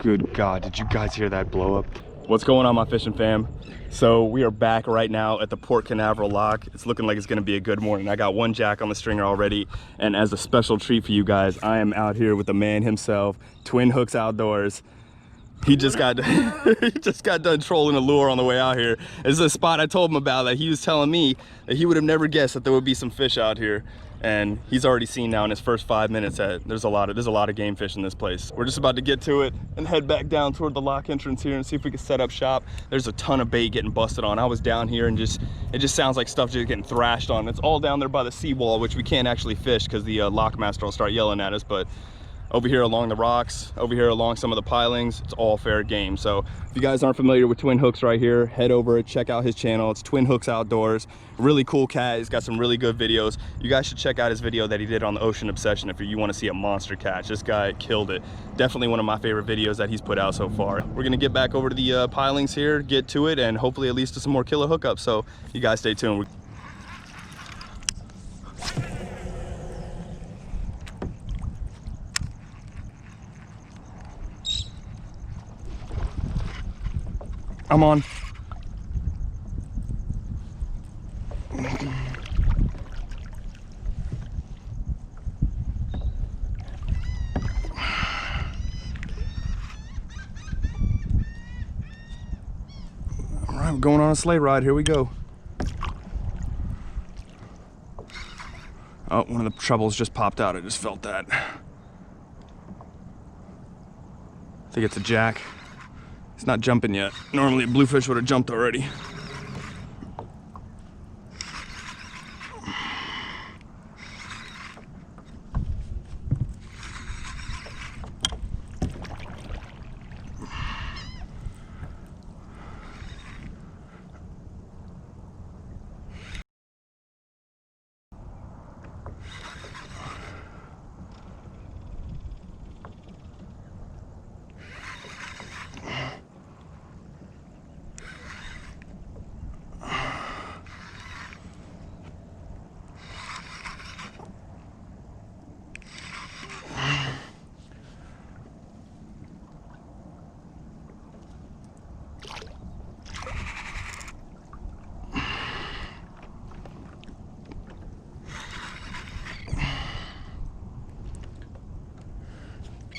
Good God, did you guys hear that blow up? What's going on, my fishing fam? So we are back right now at the Port Canaveral lock. It's looking like it's gonna be a good morning. I got one jack on the stringer already, and as a special treat for you guys, I am out here with the man himself, Twin Hooks Outdoors. He just got he just got done trolling a lure on the way out here. This is a spot I told him about that he was telling me that he would have never guessed that there would be some fish out here. And he's already seen now in his first 5 minutes that there's a lot of game fish in this place. We're just about to get to it and head back down toward the lock entrance here and see if we can set up shop. There's a ton of bait getting busted on. I was down here and it just sounds like stuff just getting thrashed on. It's all down there by the seawall, which we can't actually fish because the lock master will start yelling at us. But over here along the rocks, over here along some of the pilings, it's all fair game. So if you guys aren't familiar with Twin Hooks right here, head over, check out his channel. It's Twin Hooks Outdoors. Really cool cat. He's got some really good videos. You guys should check out his video that he did on the Ocean Obsession if you want to see a monster catch. This guy killed it. Definitely one of my favorite videos that he's put out so far. We're gonna get back over to the pilings here, get to it, and hopefully at least to some more killer hookups. So you guys stay tuned. I'm on. All right, we're going on a sleigh ride. Here we go. Oh, one of the trebles just popped out. I just felt that. I think it's a jack. It's not jumping yet. Normally a bluefish would have jumped already.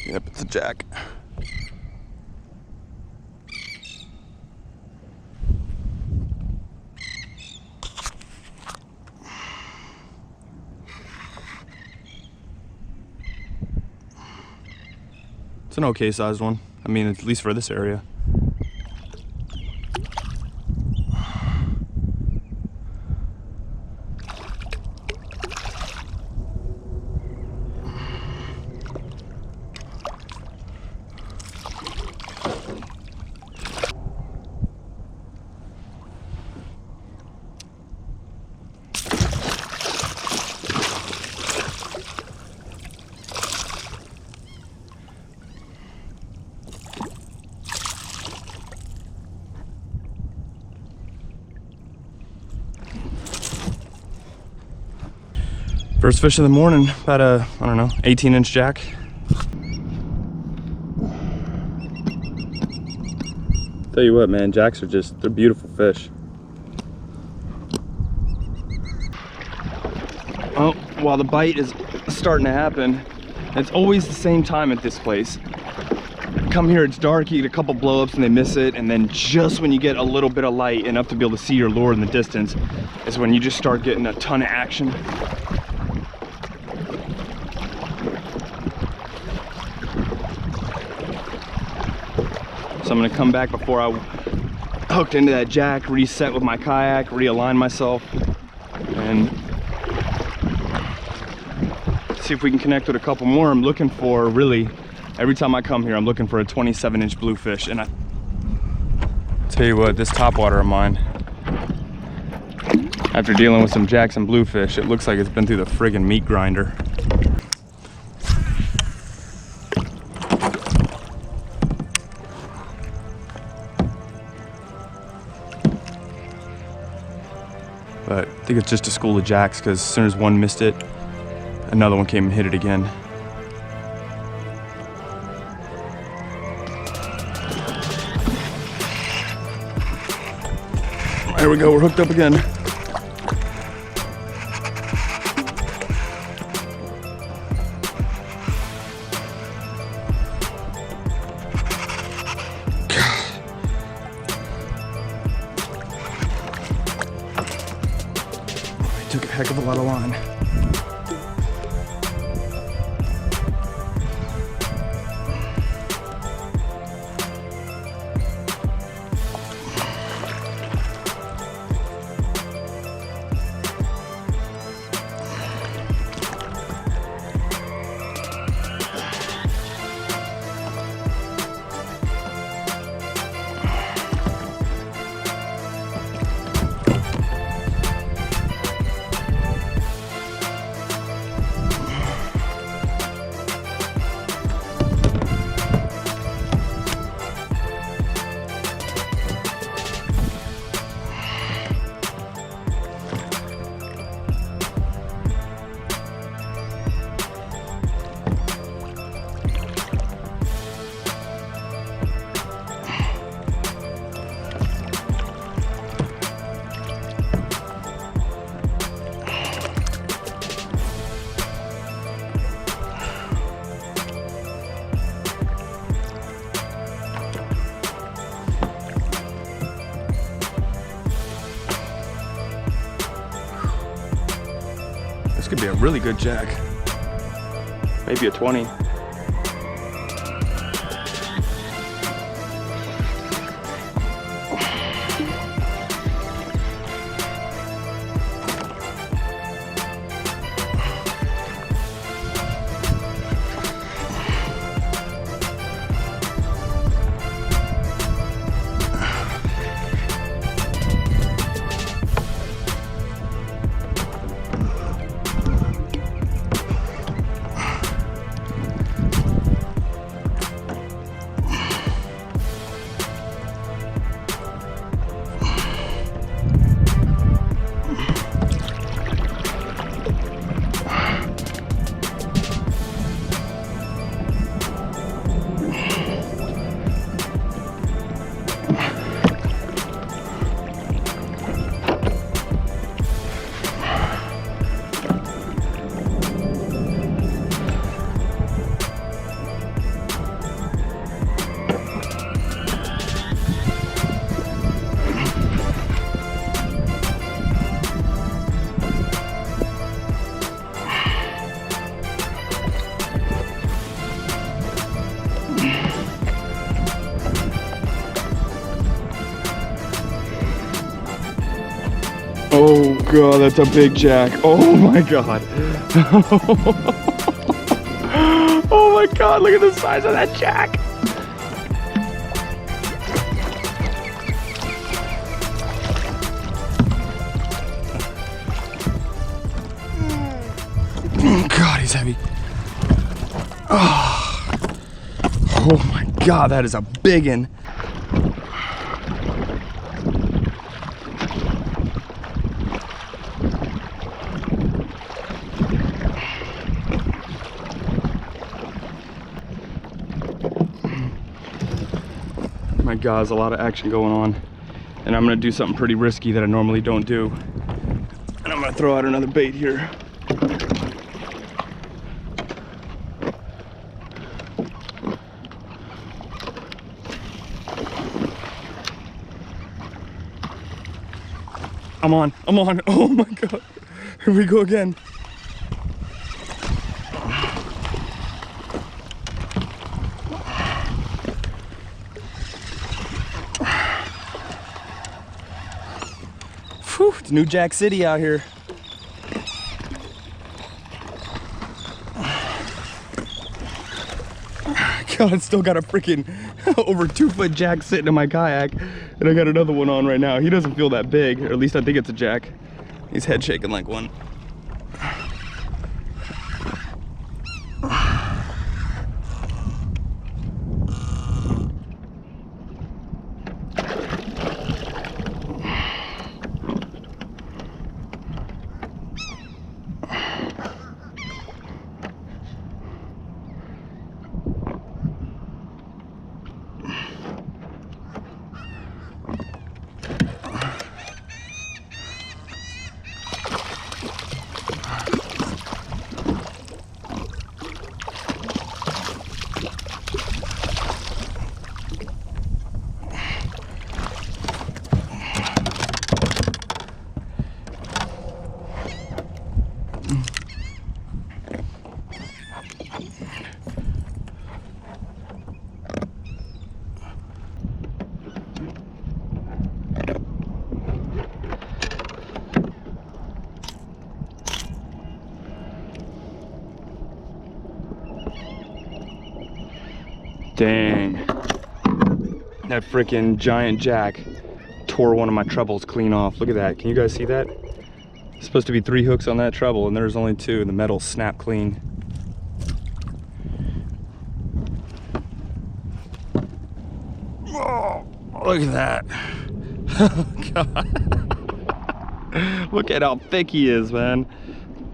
Yep, it's a jack. It's an okay sized one. I mean, at least for this area. First fish of the morning, about a, I don't know, 18-inch jack. Tell you what, man, jacks are just, they're beautiful fish. Oh, while the bite is starting to happen, it's always the same time at this place. Come here, it's dark, you get a couple blow-ups and they miss it, and then just when you get a little bit of light, enough to be able to see your lure in the distance, is when you just start getting a ton of action. So I'm gonna come back before I hooked into that jack, reset with my kayak, realign myself, and see if we can connect with a couple more. I'm looking for, really, every time I come here, I'm looking for a 27-inch bluefish. And I tell you what, this topwater of mine, after dealing with some jacks and bluefish, it looks like it's been through the friggin' meat grinder. But I think it's just a school of jacks, because as soon as one missed it, another one came and hit it again. There we go, we're hooked up again. Took a heck of a lot of line. This could be a really good jack. Maybe a 20. Oh god, that's a big jack. Oh my god. Oh my god, look at the size of that jack. Oh god, he's heavy. Oh my god, that is a big one. My god, there's a lot of action going on. And I'm gonna do something pretty risky that I normally don't do. And I'm gonna throw out another bait here. I'm on. Oh my god. Here we go again. Whew, it's New Jack City out here. God, it's still got a freaking over 2-foot jack sitting in my kayak, and I got another one on right now. He doesn't feel that big, or at least I think it's a jack. He's head shaking like one. Dang. That freaking giant jack tore one of my trebles clean off. Look at that. Can you guys see that? It's supposed to be 3 hooks on that treble and there's only 2 and the metal snapped clean. Oh, look at that. Oh, God. Look at how thick he is, man.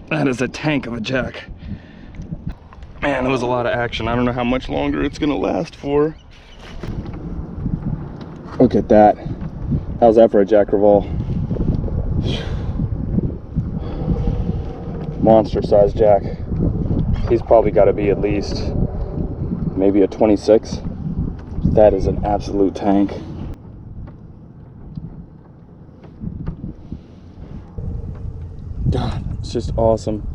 That is a tank of a jack. Man, that was a lot of action. I don't know how much longer it's gonna last for. Look at that. How's that for a jack revolve? Monster sized jack. He's probably got to be at least maybe a 26. That is an absolute tank. God, it's just awesome.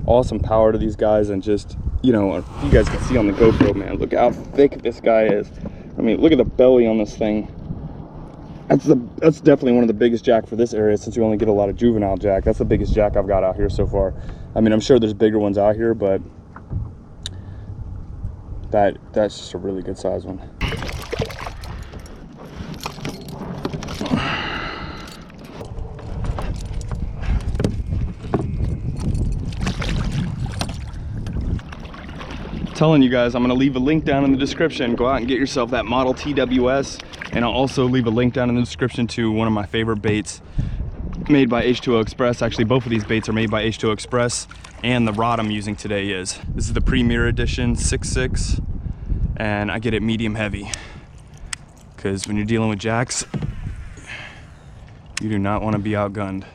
Awesome power to these guys, and just, you know, you guys can see on the GoPro, man, look how thick this guy is. I mean, look at the belly on this thing. That's definitely one of the biggest jack for this area, since we only get a lot of juvenile jack. That's the biggest jack I've got out here so far. I mean, I'm sure there's bigger ones out here, but that's just a really good size one. Telling you guys, I'm going to leave a link down in the description. Go out and get yourself that model TWS, and I'll also leave a link down in the description to one of my favorite baits made by H2O Express. Actually, both of these baits are made by H2O Express, and the rod I'm using today is. This is the Premier Edition 6.6, and I get it medium heavy, because when you're dealing with jacks, you do not want to be outgunned.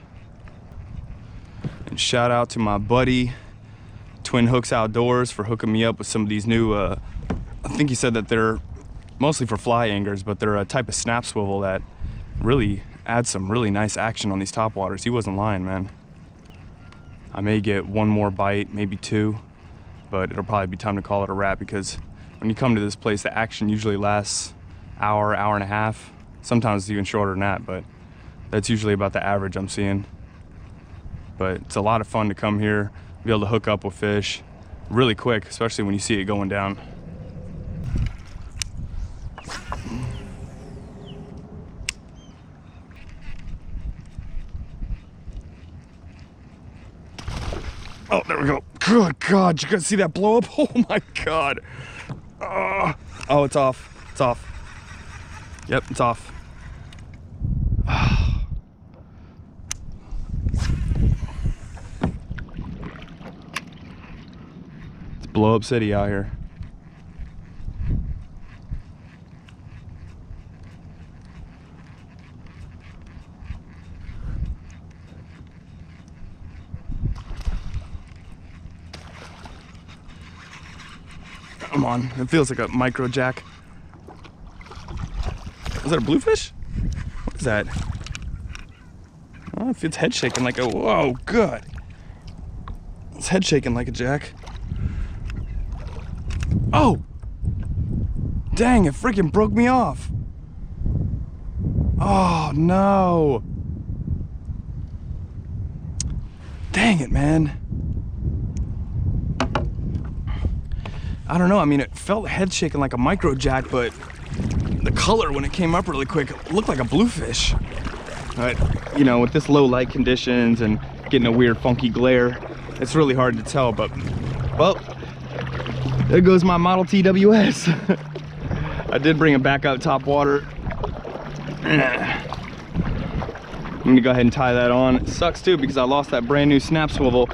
And shout out to my buddy Twin Hooks Outdoors for hooking me up with some of these new, I think he said that they're mostly for fly anglers, but they're a type of snap swivel that really adds some really nice action on these topwaters. He wasn't lying, man. I may get one more bite, maybe 2, but it'll probably be time to call it a wrap, because when you come to this place, the action usually lasts hour, hour and a half. Sometimes it's even shorter than that, but that's usually about the average I'm seeing. But it's a lot of fun to come here, be able to hook up with fish really quick, especially when you see it going down. Oh, there we go. Good God, you guys see that blow up? Oh my God. Oh, it's off. It's off. Yep, it's off. It's blow up city out here. Come on, it feels like a micro jack. Is that a bluefish? What is that? Oh, it feels head shaking like a, whoa, good. It's head shaking like a jack. Oh! Dang, it freaking broke me off. Oh, no. Dang it, man. I don't know, I mean, it felt head shaking like a micro jack, but the color when it came up really quick, it looked like a bluefish. But, you know, with this low light conditions and getting a weird funky glare, it's really hard to tell. But, well, there goes my model TWS. I did bring it back out top water. I'm gonna go ahead and tie that on. It sucks too, because I lost that brand new snap swivel.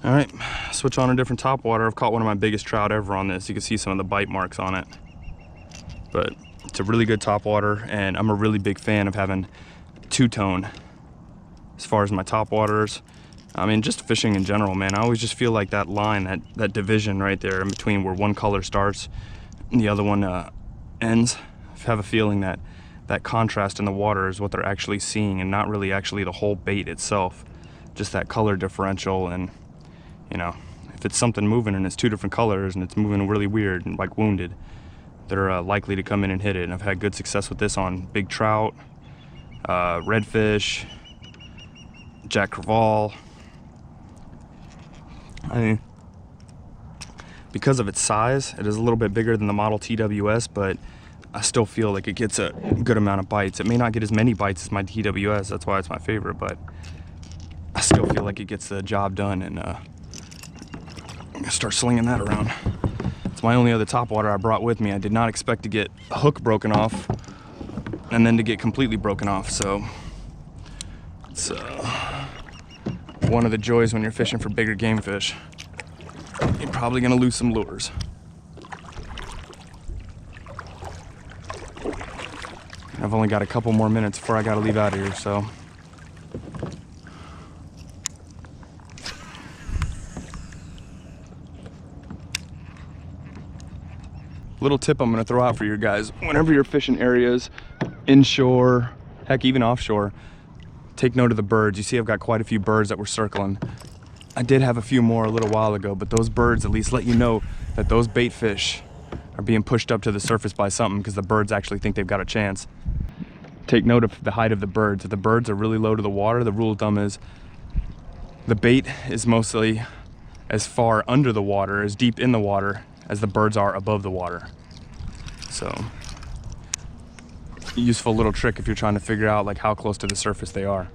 All right, switch on a different top water. I've caught one of my biggest trout ever on this. You can see some of the bite marks on it. But it's a really good top water, and I'm a really big fan of having two-tone as far as my top waters. I mean, just fishing in general, man. I always just feel like that line, that division right there in between where one color starts and the other one ends. I have a feeling that that contrast in the water is what they're actually seeing, and not really actually the whole bait itself. Just that color differential. And you know, if it's something moving and it's 2 different colors and it's moving really weird and like wounded, they're likely to come in and hit it. And I've had good success with this on big trout, redfish, jack crevalle. I mean, because of its size, it is a little bit bigger than the model TWS, but I still feel like it gets a good amount of bites. It may not get as many bites as my TWS, that's why it's my favorite, but I still feel like it gets the job done, and I'm gonna start slinging that around. It's my only other topwater I brought with me. I did not expect to get a hook broken off and then to get completely broken off, so it's one of the joys when you're fishing for bigger game fish. You're probably gonna lose some lures. I've only got a couple more minutes before I gotta leave out of here, so. Little tip I'm gonna throw out for you guys. Whenever you're fishing areas inshore, heck, even offshore, take note of the birds. You see I've got quite a few birds that were circling. I did have a few more a little while ago, but those birds at least let you know that those bait fish are being pushed up to the surface by something, because the birds actually think they've got a chance. Take note of the height of the birds. If the birds are really low to the water, the rule of thumb is the bait is mostly as far under the water, as deep in the water, as the birds are above the water. So, useful little trick if you're trying to figure out like how close to the surface they are.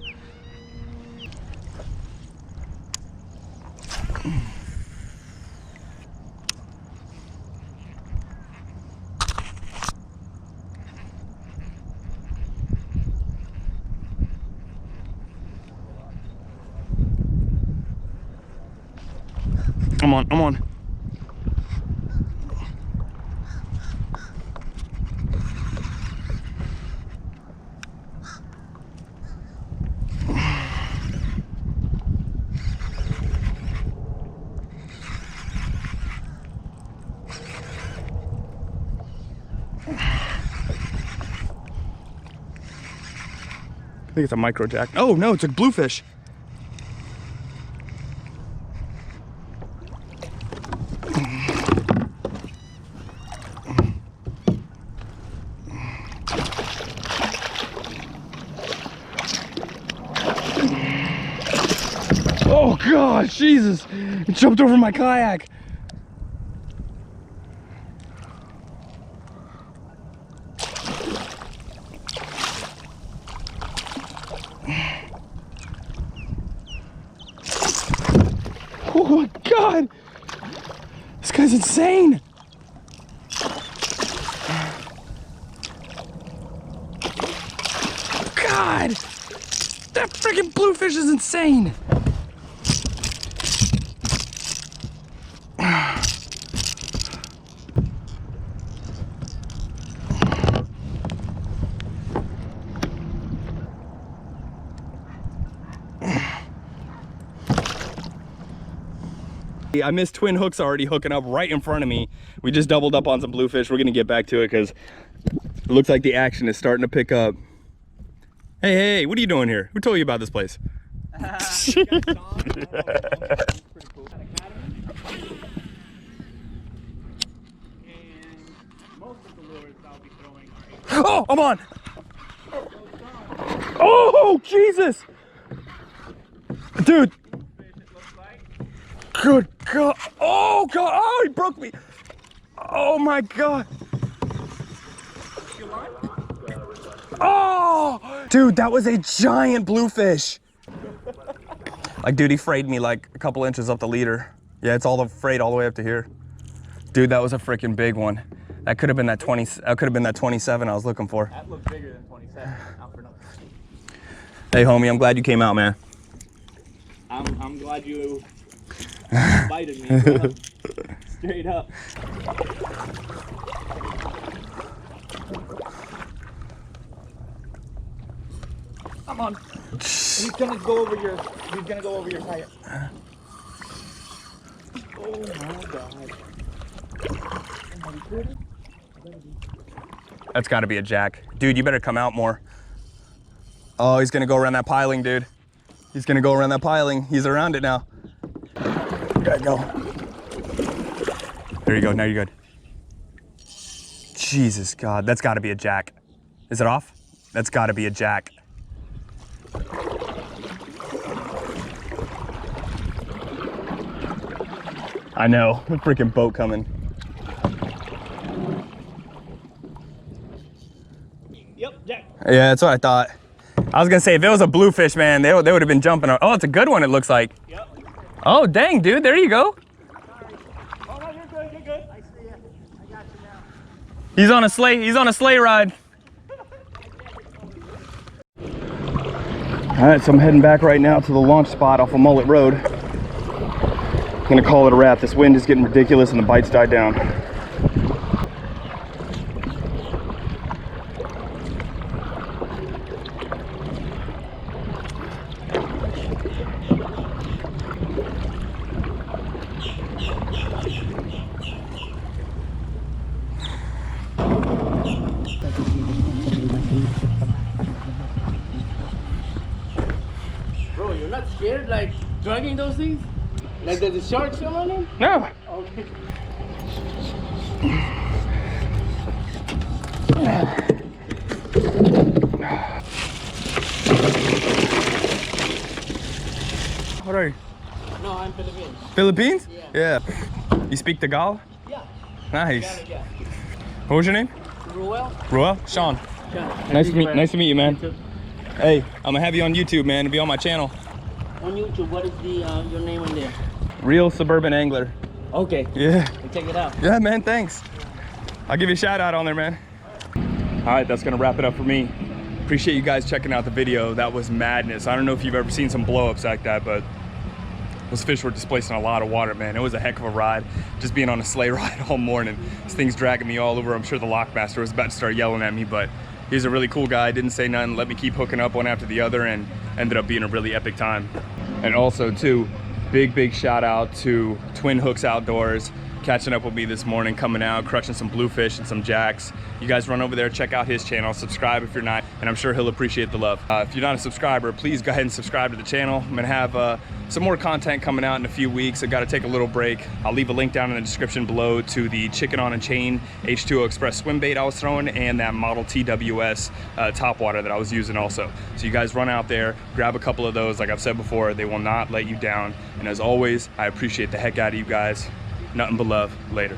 I'm on, I'm on. I think it's a micro jack. Oh no, it's a bluefish. Oh God, Jesus! It jumped over my kayak. Oh my God! This guy's insane! God! That freaking bluefish is insane! I missed twin hooks already hooking up right in front of me. We just doubled up on some bluefish. We're gonna get back to it because it looks like the action is starting to pick up. Hey, hey, what are you doing here? Who told you about this place? Oh, I'm on! Oh, Jesus! Dude! Good God! Oh God! Oh, he broke me! Oh my God! Oh! Dude, that was a giant bluefish! Like, dude, he frayed me like a couple inches up the leader. Yeah, it's all the frayed all the way up to here. Dude, that was a freaking big one. That could have been that 20. That could have been that 27 I was looking for. That looked bigger than 27. Not for nothing. Hey, homie, I'm glad you came out, man. I'm glad you invited me. Bro. Straight up. Come on. He's gonna go over your. He's gonna go over your kayak. Oh my God. That's got to be a jack. Dude, you better come out more. Oh, he's going to go around that piling, dude. He's going to go around that piling. He's around it now. Gotta go. There you go. Now you're good. Jesus, God. That's got to be a jack. Is it off? That's got to be a jack. I know, a freaking boat coming. Yep, Jack. Yeah, that's what I thought. I was gonna say, if it was a bluefish, man, they would have been jumping. Oh, it's a good one, it looks like. Yep. Oh, dang, dude, there you go. Oh, no, you're good, you're good. I see you. I got you now. He's on a sleigh ride. All right, so I'm heading back right now to the launch spot off of Mullet Road. I'm gonna call it a wrap. This wind is getting ridiculous and the bites died down. Bro, you're not scared like dragging those things? Like there's a shark still on them? No. Okay. What are you? No, I'm Philippines. Philippines? Yeah. Yeah. You speak Tagalog? Yeah. Nice. Yeah. What was your name? Ruel? Ruel? Sean. Yeah. Nice to meet you, man. Hey, I'm gonna have you on YouTube, man, to be on my channel. On YouTube, what is the your name on there? Real Suburban Angler. Okay. Yeah. We'll check it out. Yeah, man, thanks. I'll give you a shout out on there, man. All right, that's gonna wrap it up for me. Appreciate you guys checking out the video. That was madness. I don't know if you've ever seen some blow-ups like that, but those fish were displacing a lot of water, man. It was a heck of a ride, just being on a sleigh ride all morning. This thing's dragging me all over. I'm sure the lockmaster was about to start yelling at me, but he's a really cool guy, didn't say nothing, let me keep hooking up one after the other, and ended up being a really epic time. And also too, big shout out to Twin Hooks Outdoors, catching up with me this morning, coming out, crushing some bluefish and some jacks. You guys run over there, check out his channel, subscribe if you're not, and I'm sure he'll appreciate the love. If you're not a subscriber, please go ahead and subscribe to the channel. I'm gonna have some more content coming out in a few weeks. I gotta take a little break. I'll leave a link down in the description below to the chicken on a chain H2O Express swim bait I was throwing and that model TWS topwater that I was using also. So you guys run out there, grab a couple of those. Like I've said before, they will not let you down. And as always, I appreciate the heck out of you guys. Nothing but love. Later.